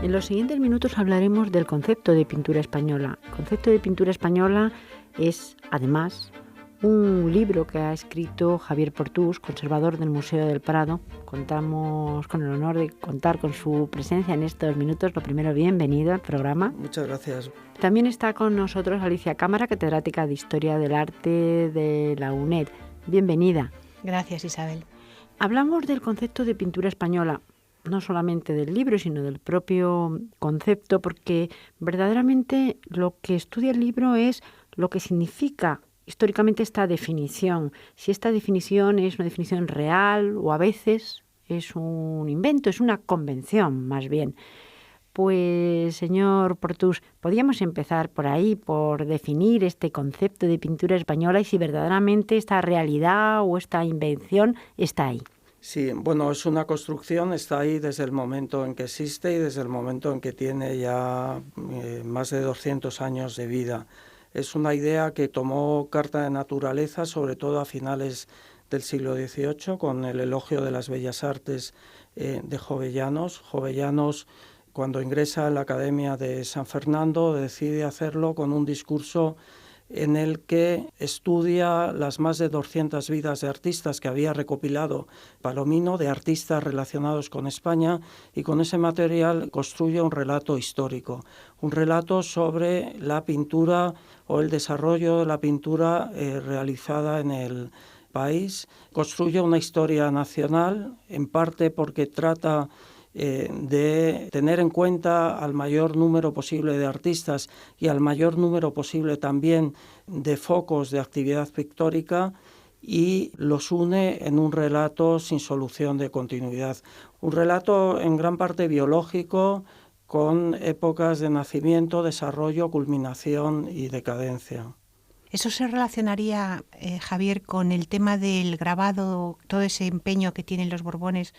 En los siguientes minutos hablaremos del concepto de pintura española. El concepto de pintura española es, además, un libro que ha escrito Javier Portús, conservador del Museo del Prado. Contamos con el honor de contar con su presencia en estos minutos. Lo primero, bienvenido al programa. Muchas gracias. También está con nosotros Alicia Cámara, catedrática de Historia del Arte de la UNED. Bienvenida. Gracias, Isabel. Hablamos del concepto de pintura española, no solamente del libro, sino del propio concepto, porque verdaderamente lo que estudia el libro es lo que significa históricamente esta definición. Si esta definición es una definición real o a veces es un invento, es una convención más bien. Pues, señor Portús, podríamos empezar por ahí, por definir este concepto de pintura española y si verdaderamente esta realidad o esta invención está ahí. Sí, bueno, es una construcción, está ahí desde el momento en que existe y desde el momento en que tiene ya más de 200 años de vida. Es una idea que tomó carta de naturaleza, sobre todo a finales del siglo XVIII, con el elogio de las bellas artes de Jovellanos. Jovellanos, cuando ingresa a la Academia de San Fernando, decide hacerlo con un discurso en el que estudia las más de 200 vidas de artistas que había recopilado Palomino, de artistas relacionados con España, y con ese material construye un relato histórico, un relato sobre la pintura o el desarrollo de la pintura realizada en el país. Construye una historia nacional, en parte porque trata de tener en cuenta al mayor número posible de artistas y al mayor número posible también de focos de actividad pictórica, y los une en un relato sin solución de continuidad. Un relato en gran parte biológico, con épocas de nacimiento, desarrollo, culminación y decadencia. ¿Eso se relacionaría, Javier, con el tema del grabado, todo ese empeño que tienen los Borbones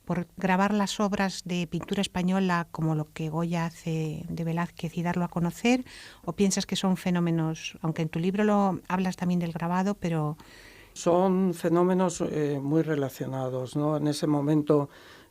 por grabar las obras de pintura española como lo que Goya hace de Velázquez y darlo a conocer? ¿O piensas que son fenómenos, aunque en tu libro lo hablas también del grabado, pero...? Son fenómenos muy relacionados, ¿no? En ese momento,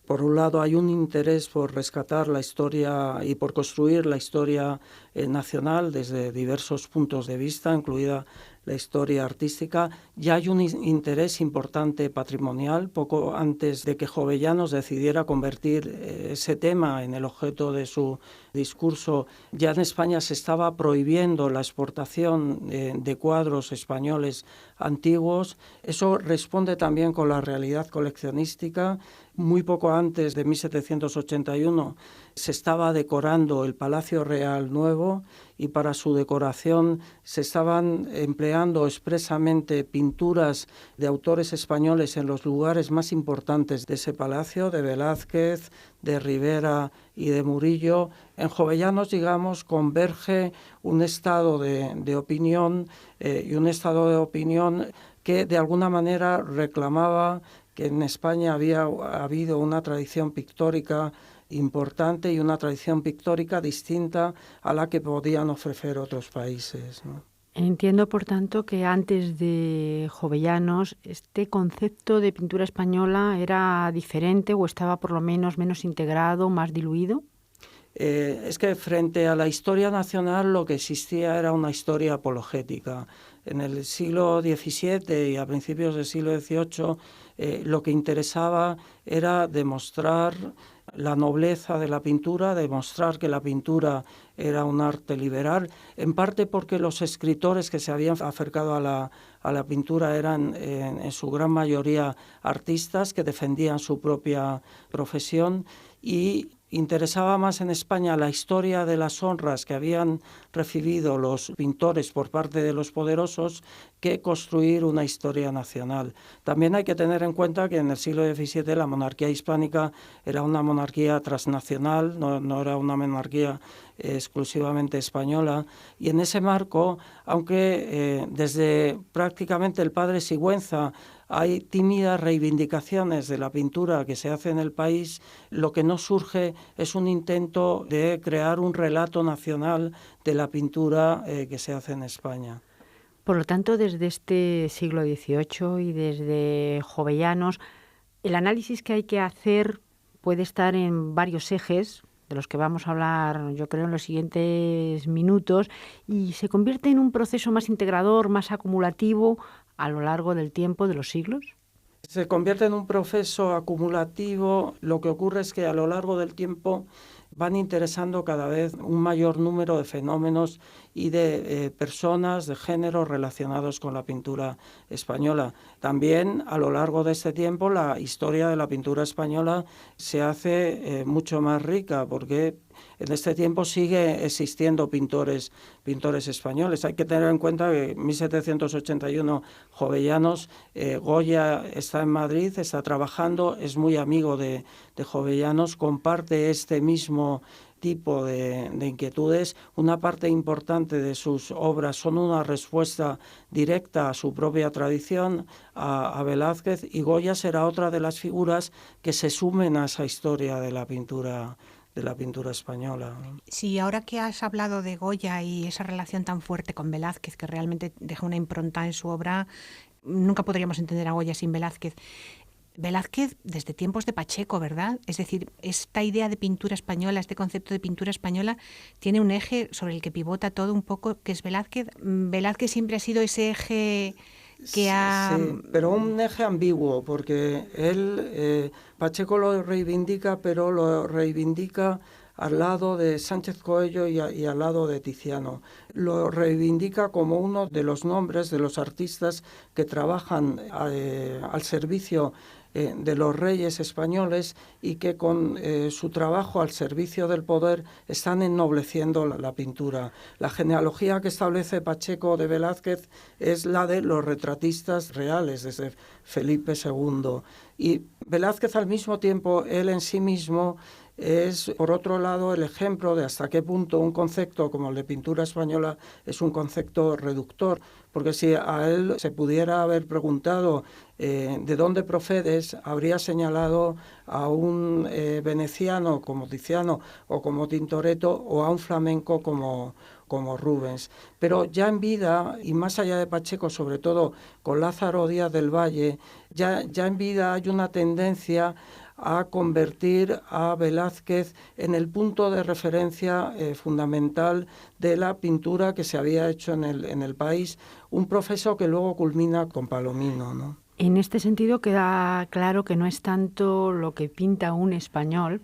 por un lado, hay un interés por rescatar la historia y por construir la historia nacional desde diversos puntos de vista, incluida la historia artística. Ya hay un interés importante patrimonial, poco antes de que Jovellanos decidiera convertir ese tema en el objeto de su discurso. Ya en España se estaba prohibiendo la exportación de cuadros españoles antiguos. Eso responde también con la realidad coleccionística. Muy poco antes de 1781 se estaba decorando el Palacio Real Nuevo, y para su decoración se estaban empleando expresamente pinturas de autores españoles en los lugares más importantes de ese palacio, de Velázquez, de Rivera y de Murillo. En Jovellanos, digamos, converge un estado de opinión y un estado de opinión que de alguna manera reclamaba que en España había habido una tradición pictórica importante y una tradición pictórica distinta a la que podían ofrecer otros países, ¿no? Entiendo, por tanto, que antes de Jovellanos este concepto de pintura española era diferente o estaba por lo menos integrado, más diluido. Es que frente a la historia nacional lo que existía era una historia apologética. En el siglo XVII y a principios del siglo XVIII lo que interesaba era demostrar la nobleza de la pintura, demostrar que la pintura era un arte liberal, en parte porque los escritores que se habían acercado a la pintura eran en su gran mayoría artistas que defendían su propia profesión, y interesaba más en España la historia de las honras que habían recibido los pintores por parte de los poderosos que construir una historia nacional. También hay que tener en cuenta que en el siglo XVII la monarquía hispánica era una monarquía transnacional, no era una monarquía exclusivamente española, y en ese marco, aunque desde prácticamente el padre Sigüenza hay tímidas reivindicaciones de la pintura que se hace en el país, lo que no surge es un intento de crear un relato nacional de la pintura que se hace en España. Por lo tanto, desde este siglo XVIII y desde Jovellanos, el análisis que hay que hacer puede estar en varios ejes, de los que vamos a hablar, yo creo, en los siguientes minutos, y se convierte en un proceso más integrador, más acumulativo a lo largo del tiempo, de los siglos. Se convierte en un proceso acumulativo. Lo que ocurre es que a lo largo del tiempo van interesando cada vez un mayor número de fenómenos y de personas, de géneros relacionados con la pintura española. También a lo largo de este tiempo la historia de la pintura española se hace mucho más rica, porque en este tiempo sigue existiendo pintores españoles. Hay que tener en cuenta que en 1781 Jovellanos, Goya está en Madrid, está trabajando, es muy amigo de Jovellanos, comparte este mismo tipo de inquietudes. Una parte importante de sus obras son una respuesta directa a su propia tradición, a Velázquez, y Goya será otra de las figuras que se sumen a esa historia de la pintura española. Sí, ahora que has hablado de Goya y esa relación tan fuerte con Velázquez, que realmente deja una impronta en su obra, nunca podríamos entender a Goya sin Velázquez. Velázquez desde tiempos de Pacheco, ¿verdad? Es decir, esta idea de pintura española, este concepto de pintura española, tiene un eje sobre el que pivota todo un poco, que es Velázquez. Velázquez siempre ha sido ese eje que ha... Sí, pero un eje ambiguo, porque él, Pacheco lo reivindica, pero lo reivindica al lado de Sánchez Coello y al lado de Tiziano. Lo reivindica como uno de los nombres de los artistas que trabajan al servicio de los reyes españoles y que con su trabajo al servicio del poder están ennobleciendo la pintura. La genealogía que establece Pacheco de Velázquez es la de los retratistas reales, desde Felipe II. Y Velázquez al mismo tiempo, él en sí mismo, es, por otro lado, el ejemplo de hasta qué punto un concepto como el de pintura española es un concepto reductor, porque si a él se pudiera haber preguntado de dónde procedes, habría señalado a un veneciano como Tiziano o como Tintoretto o a un flamenco como Rubens. Pero ya en vida, y más allá de Pacheco, sobre todo con Lázaro Díaz del Valle, ya en vida hay una tendencia a convertir a Velázquez en el punto de referencia fundamental de la pintura que se había hecho en el país, un proceso que luego culmina con Palomino, ¿no? En este sentido queda claro que no es tanto lo que pinta un español,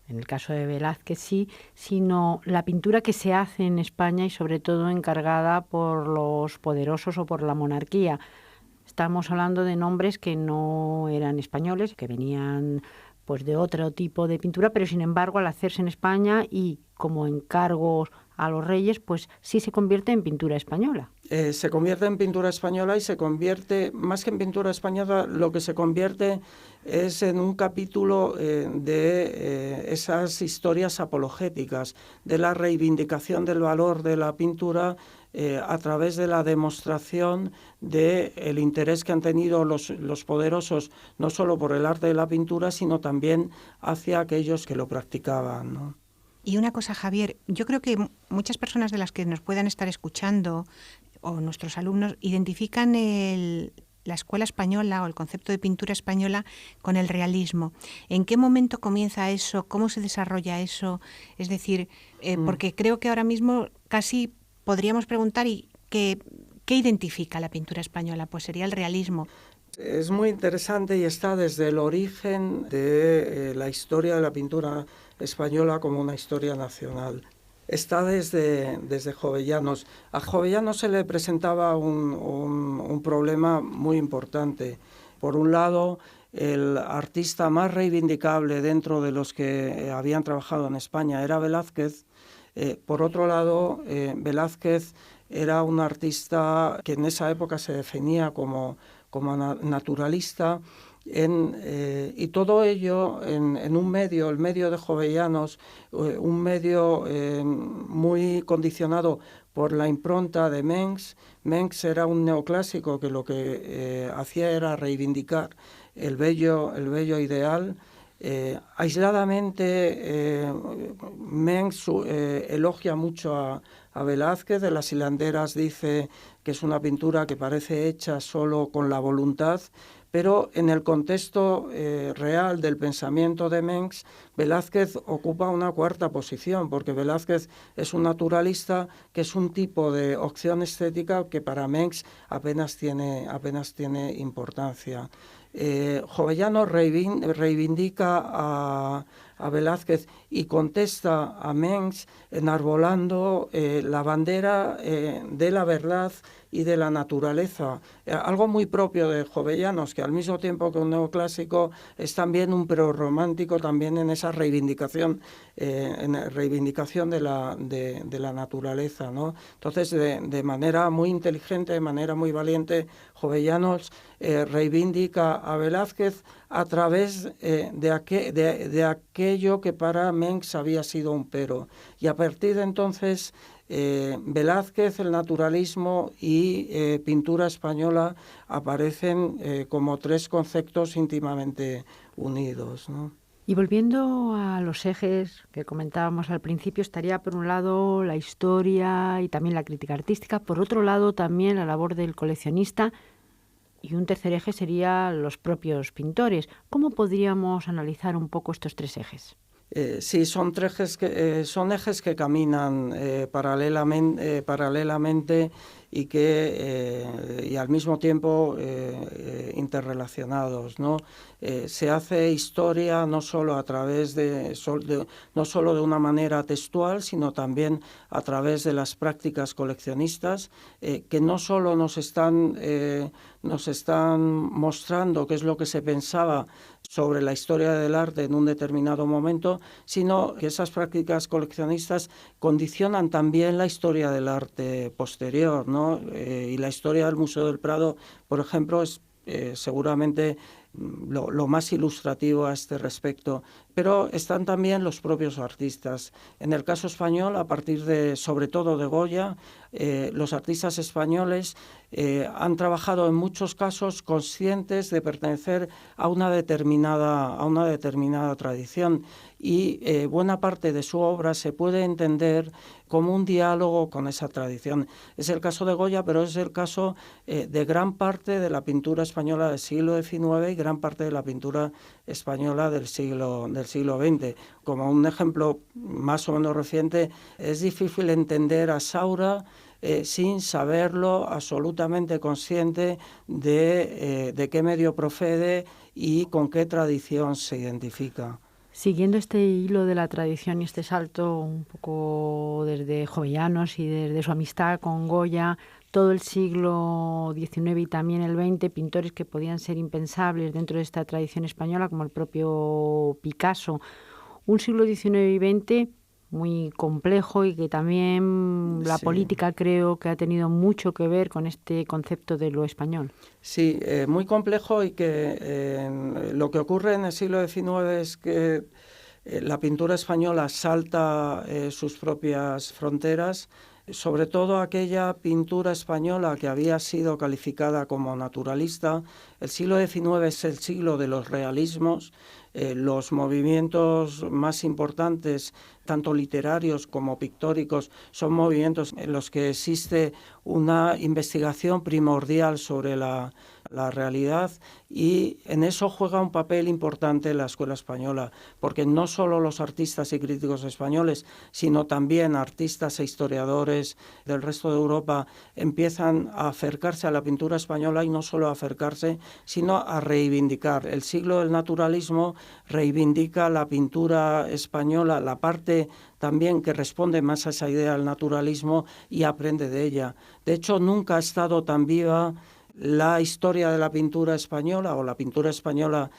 en el caso de Velázquez sí, sino la pintura que se hace en España y sobre todo encargada por los poderosos o por la monarquía. Estamos hablando de nombres que no eran españoles, que venían pues de otro tipo de pintura, pero sin embargo al hacerse en España y como encargos a los reyes, pues sí se convierte en pintura española. Se convierte en pintura española y se convierte, más que en pintura española, lo que se convierte es en un capítulo de esas historias apologéticas, de la reivindicación del valor de la pintura a través de la demostración del interés que han tenido los poderosos, no solo por el arte de la pintura, sino también hacia aquellos que lo practicaban, ¿no? Y una cosa, Javier, yo creo que muchas personas de las que nos puedan estar escuchando o nuestros alumnos identifican la escuela española o el concepto de pintura española con el realismo. ¿En qué momento comienza eso? ¿Cómo se desarrolla eso? Es decir, porque creo que ahora mismo casi podríamos preguntar ¿qué identifica la pintura española? Pues sería el realismo. Es muy interesante y está desde el origen de la historia de la pintura española como una historia nacional. Está desde Jovellanos. A Jovellanos se le presentaba un problema muy importante. Por un lado, el artista más reivindicable dentro de los que habían trabajado en España era Velázquez. Por otro lado, Velázquez era un artista que en esa época se definía como naturalista, y todo ello en un medio, el medio de Jovellanos, un medio muy condicionado por la impronta de Mengs. Mengs era un neoclásico que lo que hacía era reivindicar el bello ideal. Aisladamente, Mengs elogia mucho a Velázquez. De las hilanderas dice que es una pintura que parece hecha solo con la voluntad, pero en el contexto real del pensamiento de Mengs, Velázquez ocupa una cuarta posición, porque Velázquez es un naturalista que es un tipo de opción estética que para Mengs apenas tiene importancia. Jovellanos reivindica a Velázquez y contesta a Mengs enarbolando la bandera de la verdad y de la naturaleza, algo muy propio de Jovellanos, que al mismo tiempo que un neoclásico es también un prerromántico, también en esa reivindicación de la naturaleza, ¿no? Entonces, de manera muy inteligente, de manera muy valiente, Jovellanos reivindica a Velázquez a través de aquello que para Mengs había sido un pero. Y a partir de entonces, Velázquez, el naturalismo y pintura española aparecen como tres conceptos íntimamente unidos, ¿no? Y volviendo a los ejes que comentábamos al principio, estaría por un lado la historia y también la crítica artística, por otro lado también la labor del coleccionista, y un tercer eje sería los propios pintores. ¿Cómo podríamos analizar un poco estos tres ejes? Sí, son ejes que caminan paralelamente y al mismo tiempo interrelacionados, ¿no? Se hace historia no solo a través no solo de una manera textual, sino también a través de las prácticas coleccionistas, que no solo nos están mostrando qué es lo que se pensaba sobre la historia del arte en un determinado momento, sino que esas prácticas coleccionistas condicionan también la historia del arte posterior, ¿no? Y la historia del Museo del Prado, por ejemplo, es seguramente lo más ilustrativo a este respecto. Pero están también los propios artistas. En el caso español, a partir sobre todo de Goya, los artistas españoles han trabajado en muchos casos conscientes de pertenecer a una determinada tradición, y buena parte de su obra se puede entender como un diálogo con esa tradición. Es el caso de Goya, pero es el caso de gran parte de la pintura española del siglo XIX y gran parte de la pintura española del siglo XX. Como un ejemplo más o menos reciente, es difícil entender a Saura sin saberlo, absolutamente consciente de qué medio procede y con qué tradición se identifica. Siguiendo este hilo de la tradición y este salto un poco desde Jovellanos y desde su amistad con Goya, todo el siglo XIX y también el XX, pintores que podían ser impensables dentro de esta tradición española, como el propio Picasso. Un siglo XIX y XX muy complejo y que también la política creo que ha tenido mucho que ver con este concepto de lo español. Sí, muy complejo, y que lo que ocurre en el siglo XIX es que la pintura española salta sus propias fronteras, sobre todo aquella pintura española que había sido calificada como naturalista. El siglo XIX es el siglo de los realismos. Los movimientos más importantes, tanto literarios como pictóricos, son movimientos en los que existe una investigación primordial sobre la realidad, y en eso juega un papel importante la escuela española, porque no solo los artistas y críticos españoles, sino también artistas e historiadores del resto de Europa empiezan a acercarse a la pintura española, y no solo a acercarse, sino a reivindicar. El siglo del naturalismo reivindica la pintura española, la parte también que responde más a esa idea del naturalismo, y aprende de ella. De hecho, nunca ha estado tan viva la historia de la pintura española, o la pintura española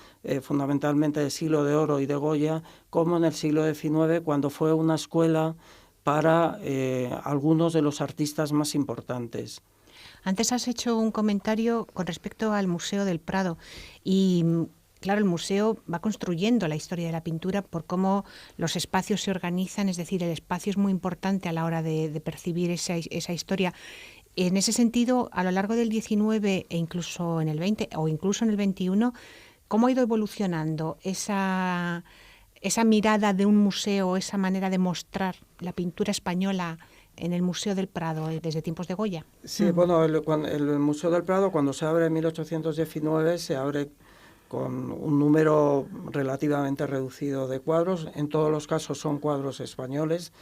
fundamentalmente del siglo de oro y de Goya, como en el siglo XIX, cuando fue una escuela para algunos de los artistas más importantes. Antes has hecho un comentario con respecto al Museo del Prado, y claro, el museo va construyendo la historia de la pintura por cómo los espacios se organizan, es decir, el espacio es muy importante a la hora de percibir esa historia. En ese sentido, a lo largo del XIX e incluso en el XX o incluso en el XXI, ¿cómo ha ido evolucionando esa mirada de un museo, esa manera de mostrar la pintura española en el Museo del Prado desde tiempos de Goya. Sí, bueno, el Museo del Prado, cuando se abre en 1819, se abre con un número relativamente reducido de cuadros. En todos los casos son cuadros españoles.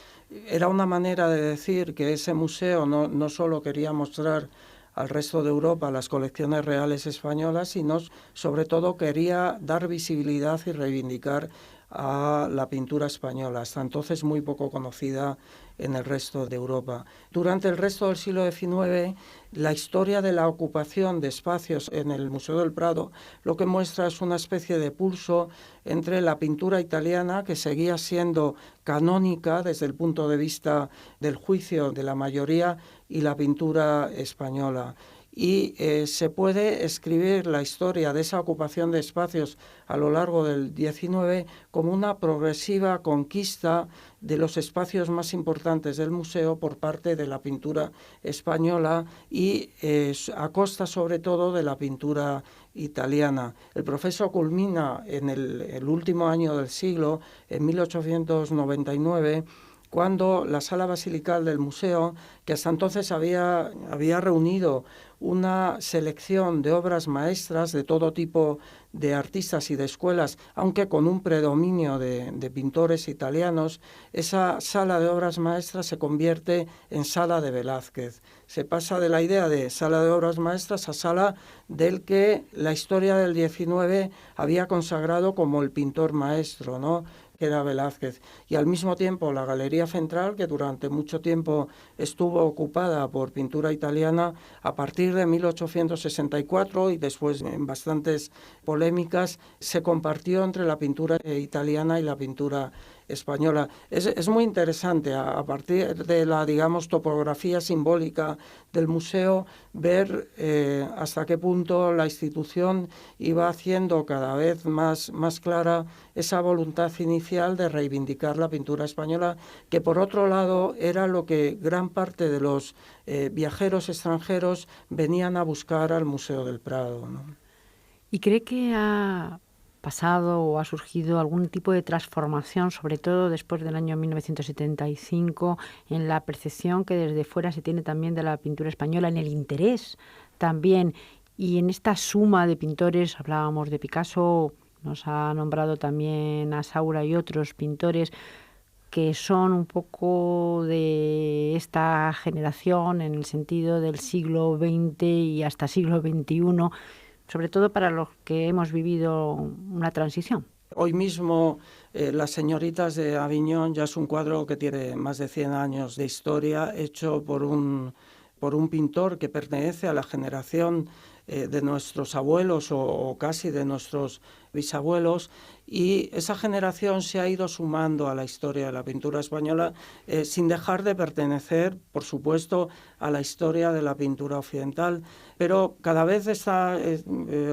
Era una manera de decir que ese museo no solo quería mostrar al resto de Europa las colecciones reales españolas, sino sobre todo quería dar visibilidad y reivindicar a la pintura española, hasta entonces muy poco conocida en el resto de Europa. Durante el resto del siglo XIX, la historia de la ocupación de espacios en el Museo del Prado lo que muestra es una especie de pulso entre la pintura italiana, que seguía siendo canónica desde el punto de vista del juicio de la mayoría, y la pintura española. Y se puede escribir la historia de esa ocupación de espacios a lo largo del XIX como una progresiva conquista de los espacios más importantes del museo por parte de la pintura española y a costa sobre todo de la pintura italiana. El proceso culmina en el último año del siglo, en 1899, cuando la sala basilical del museo, que hasta entonces había reunido una selección de obras maestras de todo tipo de artistas y de escuelas, aunque con un predominio de pintores italianos, esa sala de obras maestras se convierte en sala de Velázquez. Se pasa de la idea de sala de obras maestras a sala del que la historia del XIX había consagrado como el pintor maestro, ¿no?, que era Velázquez. Y al mismo tiempo la Galería Central, que durante mucho tiempo estuvo ocupada por pintura italiana, a partir de 1864 y después en bastantes polémicas, se compartió entre la pintura italiana y la pintura española. Es muy interesante, a partir de la, digamos, topografía simbólica del museo, ver hasta qué punto la institución iba haciendo cada vez más clara esa voluntad inicial de reivindicar la pintura española, que por otro lado era lo que gran parte de los viajeros extranjeros venían a buscar al Museo del Prado, ¿no? ¿Y cree que ha pasado o ha surgido algún tipo de transformación, sobre todo después del año 1975, en la percepción que desde fuera se tiene también de la pintura española, en el interés también, y en esta suma de pintores? Hablábamos de Picasso, nos ha nombrado también a Saura y otros pintores que son un poco de esta generación en el sentido del siglo XX y hasta siglo XXI, sobre todo para los que hemos vivido una transición. Hoy mismo Las señoritas de Aviñón ya es un cuadro que tiene más de 100 años de historia, hecho por un pintor que pertenece a la generación de nuestros abuelos o casi de nuestros bisabuelos, y esa generación se ha ido sumando a la historia de la pintura española sin dejar de pertenecer, por supuesto, a la historia de la pintura occidental, pero cada vez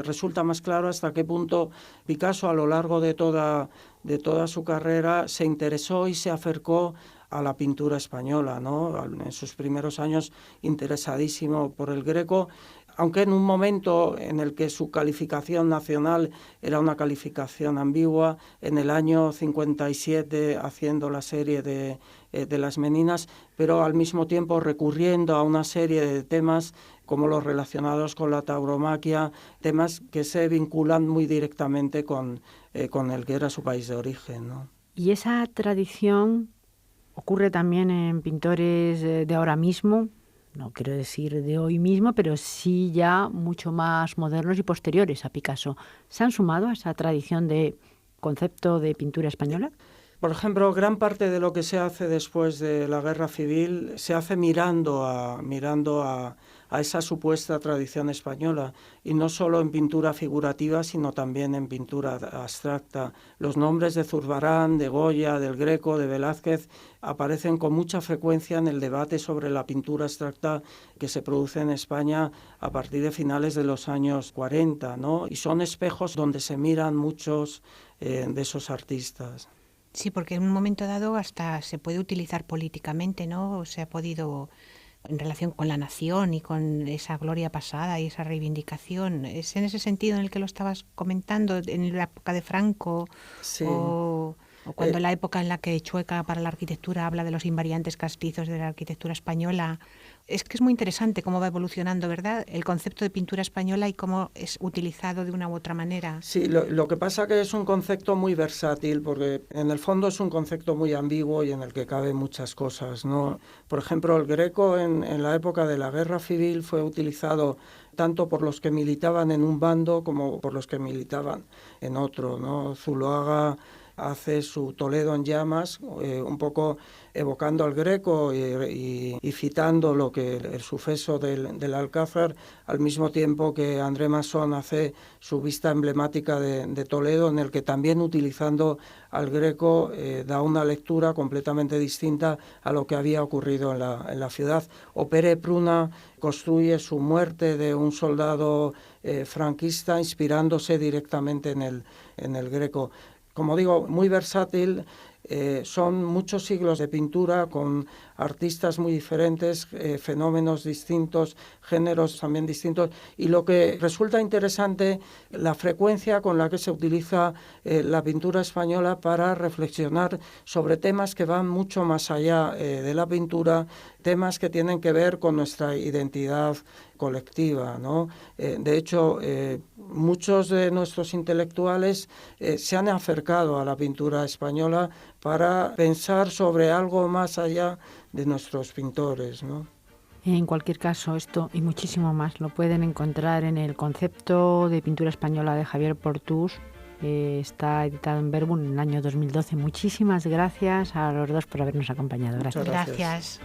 resulta más claro hasta qué punto Picasso, a lo largo de toda su carrera, se interesó y se acercó a la pintura española, ¿no? En sus primeros años interesadísimo por el Greco, aunque en un momento en el que su calificación nacional era una calificación ambigua, en el año 57 haciendo la serie de las Meninas, pero al mismo tiempo recurriendo a una serie de temas como los relacionados con la tauromaquia, temas que se vinculan muy directamente con el que era su país de origen, ¿no? Y esa tradición ocurre también en pintores de ahora mismo, no quiero decir de hoy mismo, pero sí ya mucho más modernos y posteriores a Picasso. ¿Se han sumado a esa tradición de concepto de pintura española? Por ejemplo, gran parte de lo que se hace después de la Guerra Civil se hace mirando a esa supuesta tradición española, y no solo en pintura figurativa, sino también en pintura abstracta. Los nombres de Zurbarán, de Goya, del Greco, de Velázquez aparecen con mucha frecuencia en el debate sobre la pintura abstracta que se produce en España a partir de finales de los años 40, ¿no? Y son espejos donde se miran muchos de esos artistas. Sí, porque en un momento dado hasta se puede utilizar políticamente, ¿no? Se ha podido, en relación con la nación y con esa gloria pasada y esa reivindicación. ¿Es en ese sentido en el que lo estabas comentando, en la época de Franco? Sí. ¿O O cuando la época en la que Chueca para la arquitectura habla de los invariantes castizos de la arquitectura española. Es que es muy interesante cómo va evolucionando, ¿verdad?, el concepto de pintura española y cómo es utilizado de una u otra manera. Sí, lo que pasa que es un concepto muy versátil, porque en el fondo es un concepto muy ambiguo y en el que caben muchas cosas, ¿no? Por ejemplo, el Greco en la época de la Guerra Civil fue utilizado tanto por los que militaban en un bando como por los que militaban en otro, ¿no? Zuloaga hace su Toledo en llamas, un poco evocando al Greco y citando lo que el suceso del Alcázar, al mismo tiempo que André Masson hace su vista emblemática de Toledo, en el que también utilizando al Greco da una lectura completamente distinta a lo que había ocurrido en la ciudad. O Pere Pruna construye su muerte de un soldado franquista inspirándose directamente en el Greco. Como digo, muy versátil, son muchos siglos de pintura con artistas muy diferentes, fenómenos distintos, géneros también distintos, y lo que resulta interesante, la frecuencia con la que se utiliza la pintura española para reflexionar sobre temas que van mucho más allá de la pintura, temas que tienen que ver con nuestra identidad colectiva, ¿no? De hecho, muchos de nuestros intelectuales se han acercado a la pintura española para pensar sobre algo más allá de nuestros pintores, ¿no? En cualquier caso, esto y muchísimo más lo pueden encontrar en el concepto de pintura española de Javier Portús. Está editado en Verbum en el año 2012. Muchísimas gracias a los dos por habernos acompañado. Muchas Gracias.